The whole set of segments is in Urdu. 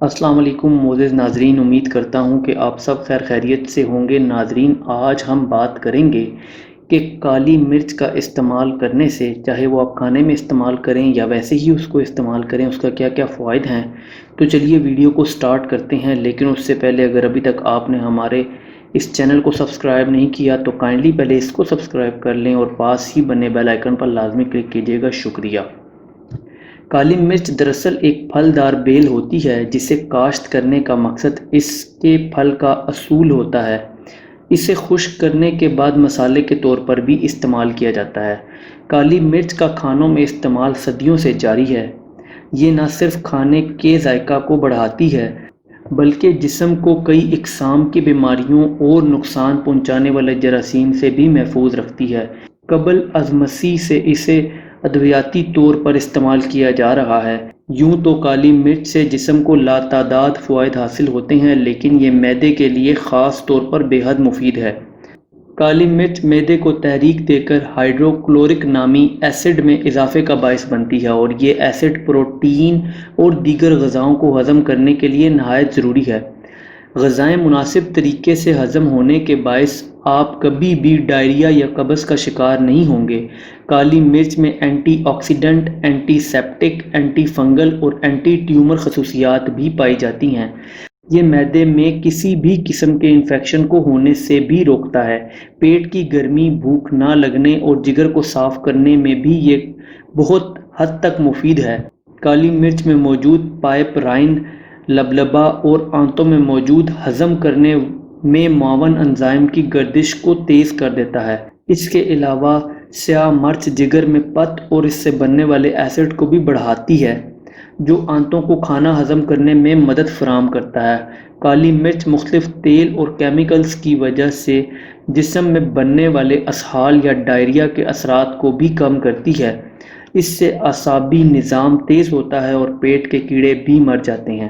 السلام علیکم معزز ناظرین، امید کرتا ہوں کہ آپ سب خیر خیریت سے ہوں گے۔ ناظرین، آج ہم بات کریں گے کہ کالی مرچ کا استعمال کرنے سے، چاہے وہ آپ کھانے میں استعمال کریں یا ویسے ہی اس کو استعمال کریں، اس کا کیا کیا فوائد ہیں۔ تو چلیے ویڈیو کو سٹارٹ کرتے ہیں، لیکن اس سے پہلے اگر ابھی تک آپ نے ہمارے اس چینل کو سبسکرائب نہیں کیا تو کائنڈلی پہلے اس کو سبسکرائب کر لیں اور پاس ہی بنے بیل آئیکن پر لازمی کلک کیجیے گا۔ شکریہ۔ کالی مرچ دراصل ایک پھلدار بیل ہوتی ہے جسے کاشت کرنے کا مقصد اس کے پھل کا اصول ہوتا ہے۔ اسے خشک کرنے کے بعد مسالے کے طور پر بھی استعمال کیا جاتا ہے۔ کالی مرچ کا کھانوں میں استعمال صدیوں سے جاری ہے۔ یہ نہ صرف کھانے کے ذائقہ کو بڑھاتی ہے بلکہ جسم کو کئی اقسام کی بیماریوں اور نقصان پہنچانے والے جراثیم سے بھی محفوظ رکھتی ہے۔ قبل از مسیح سے اسے ادویاتی طور پر استعمال کیا جا رہا ہے۔ یوں تو کالی مرچ سے جسم کو لاتعداد فوائد حاصل ہوتے ہیں، لیکن یہ معدے کے لیے خاص طور پر بے حد مفید ہے۔ کالی مرچ معدے کو تحریک دے کر ہائیڈروکلورک نامی ایسڈ میں اضافے کا باعث بنتی ہے، اور یہ ایسڈ پروٹین اور دیگر غذاؤں کو ہضم کرنے کے لیے نہایت ضروری ہے۔ غذائیں مناسب طریقے سے ہضم ہونے کے باعث آپ کبھی بھی ڈائریا یا قبض کا شکار نہیں ہوں گے۔ کالی مرچ میں antioxidant, antiseptic, antifungal اور اینٹی ٹیومر خصوصیات بھی پائی جاتی ہیں۔ یہ معدے میں کسی بھی قسم کے انفیکشن کو ہونے سے بھی روکتا ہے۔ پیٹ کی گرمی، بھوک نہ لگنے اور جگر کو صاف کرنے میں بھی یہ بہت حد تک مفید ہے۔ کالی مرچ میں موجود پائپرائن لبلبا اور آنتوں میں موجود ہضم کرنے میں معاون انزائم کی گردش کو تیز کر دیتا ہے۔ اس کے علاوہ سیاہ مرچ جگر میں پت اور اس سے بننے والے ایسڈ کو بھی بڑھاتی ہے، جو آنتوں کو کھانا ہضم کرنے میں مدد فراہم کرتا ہے۔ کالی مرچ مختلف تیل اور کیمیکلز کی وجہ سے جسم میں بننے والے اسہال یا ڈائریا کے اثرات کو بھی کم کرتی ہے۔ اس سے اعصابی نظام تیز ہوتا ہے اور پیٹ کے کیڑے بھی مر جاتے ہیں۔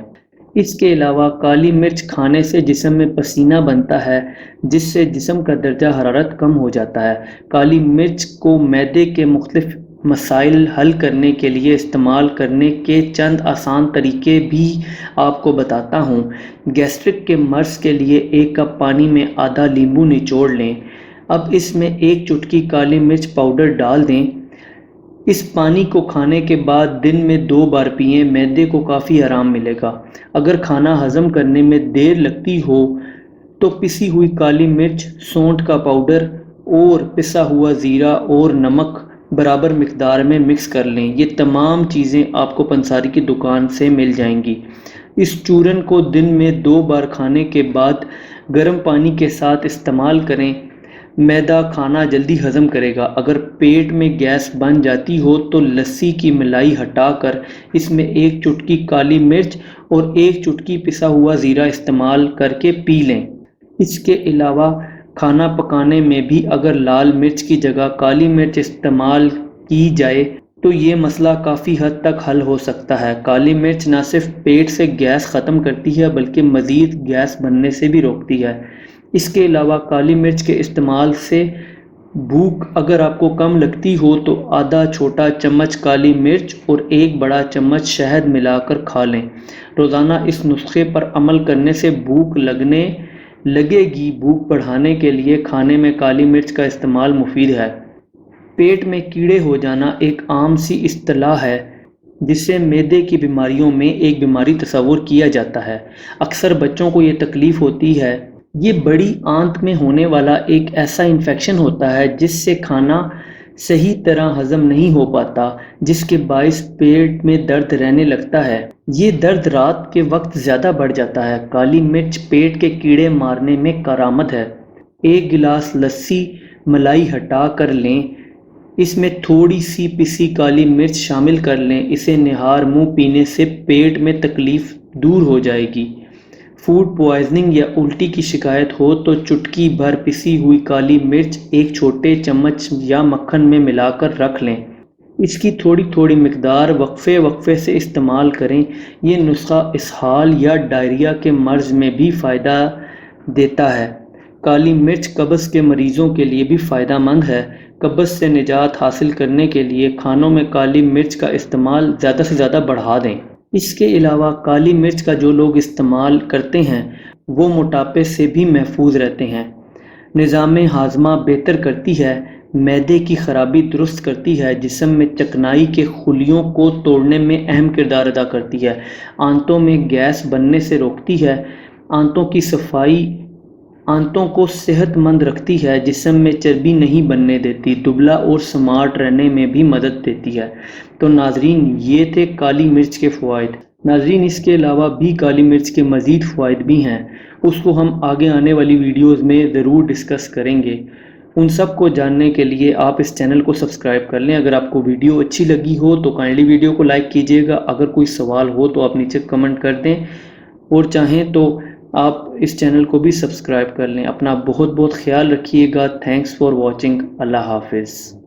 اس کے علاوہ کالی مرچ کھانے سے جسم میں پسینہ بنتا ہے، جس سے جسم کا درجہ حرارت کم ہو جاتا ہے۔ کالی مرچ کو معدے کے مختلف مسائل حل کرنے کے لیے استعمال کرنے کے چند آسان طریقے بھی آپ کو بتاتا ہوں۔ گیسٹرک کے مرض کے لیے 1 کپ پانی میں آدھا لیموں نچوڑ لیں۔ اب اس میں 1 چٹکی کالی مرچ پاؤڈر ڈال دیں۔ اس پانی کو کھانے کے بعد دن میں 2 بار پئیں، معدے کو کافی آرام ملے گا۔ اگر کھانا ہضم کرنے میں دیر لگتی ہو تو پسی ہوئی کالی مرچ، سونٹھ کا پاؤڈر اور پسا ہوا زیرہ اور نمک برابر مقدار میں مکس کر لیں۔ یہ تمام چیزیں آپ کو پنساری کی دکان سے مل جائیں گی۔ اس چورن کو دن میں 2 بار کھانے کے بعد گرم پانی کے ساتھ استعمال کریں۔ معدہ کھانا جلدی ہضم کرے گا۔ اگر پیٹ میں گیس بن جاتی ہو تو لسی کی ملائی ہٹا کر اس میں 1 چٹکی کالی مرچ اور 1 چٹکی پسا ہوا زیرہ استعمال کر کے پی لیں۔ اس کے علاوہ کھانا پکانے میں بھی اگر لال مرچ کی جگہ کالی مرچ استعمال کی جائے تو یہ مسئلہ کافی حد تک حل ہو سکتا ہے۔ کالی مرچ نہ صرف پیٹ سے گیس ختم کرتی ہے بلکہ مزید گیس بننے سے بھی روکتی ہے۔ اس کے علاوہ کالی مرچ کے استعمال سے بھوک اگر آپ کو کم لگتی ہو تو آدھا چھوٹا چمچ کالی مرچ اور 1 بڑا چمچ شہد ملا کر کھا لیں۔ روزانہ اس نسخے پر عمل کرنے سے بھوک لگنے لگے گی۔ بھوک بڑھانے کے لیے کھانے میں کالی مرچ کا استعمال مفید ہے۔ پیٹ میں کیڑے ہو جانا ایک عام سی اصطلاح ہے جسے معدے کی بیماریوں میں ایک بیماری تصور کیا جاتا ہے۔ اکثر بچوں کو یہ تکلیف ہوتی ہے۔ یہ بڑی آنت میں ہونے والا ایک ایسا انفیکشن ہوتا ہے جس سے کھانا صحیح طرح ہضم نہیں ہو پاتا، جس کے باعث پیٹ میں درد رہنے لگتا ہے۔ یہ درد رات کے وقت زیادہ بڑھ جاتا ہے۔ کالی مرچ پیٹ کے کیڑے مارنے میں کارآمد ہے۔ 1 گلاس لسی ملائی ہٹا کر لیں، اس میں تھوڑی سی پسی کالی مرچ شامل کر لیں۔ اسے نہار منہ پینے سے پیٹ میں تکلیف دور ہو جائے گی۔ فوڈ پوائزننگ یا الٹی کی شکایت ہو تو چٹکی بھر پسی ہوئی کالی مرچ 1 چھوٹے چمچ یا مکھن میں ملا کر رکھ لیں۔ اس کی تھوڑی تھوڑی مقدار وقفے وقفے سے استعمال کریں۔ یہ نسخہ اسہال یا ڈائریا کے مرض میں بھی فائدہ دیتا ہے۔ کالی مرچ قبض کے مریضوں کے لیے بھی فائدہ مند ہے۔ قبض سے نجات حاصل کرنے کے لیے کھانوں میں کالی مرچ کا استعمال زیادہ سے زیادہ بڑھا دیں۔ اس کے علاوہ کالی مرچ کا جو لوگ استعمال کرتے ہیں وہ موٹاپے سے بھی محفوظ رہتے ہیں، نظام ہاضمہ بہتر کرتی ہے، معدے کی خرابی درست کرتی ہے، جسم میں چکنائی کے خلیوں کو توڑنے میں اہم کردار ادا کرتی ہے، آنتوں میں گیس بننے سے روکتی ہے، آنتوں کی صفائی آنتوں کو صحت مند رکھتی ہے، جسم میں چربی نہیں بننے دیتی، دبلا اور سمارٹ رہنے میں بھی مدد دیتی ہے۔ تو ناظرین، یہ تھے کالی مرچ کے فوائد۔ ناظرین، اس کے علاوہ بھی کالی مرچ کے مزید فوائد بھی ہیں، اس کو ہم آگے آنے والی ویڈیوز میں ضرور ڈسکس کریں گے۔ ان سب کو جاننے کے لیے آپ اس چینل کو سبسکرائب کر لیں۔ اگر آپ کو ویڈیو اچھی لگی ہو تو کائنڈلی ویڈیو کو لائک کیجیے گا، اگر کوئی سوال ہو تو آپ نیچے کمنٹ کر دیں، اور چاہیں تو آپ اس چینل کو بھی سبسکرائب کر لیں۔ اپنا بہت بہت خیال رکھیے گا۔ Thanks for watching. اللہ حافظ۔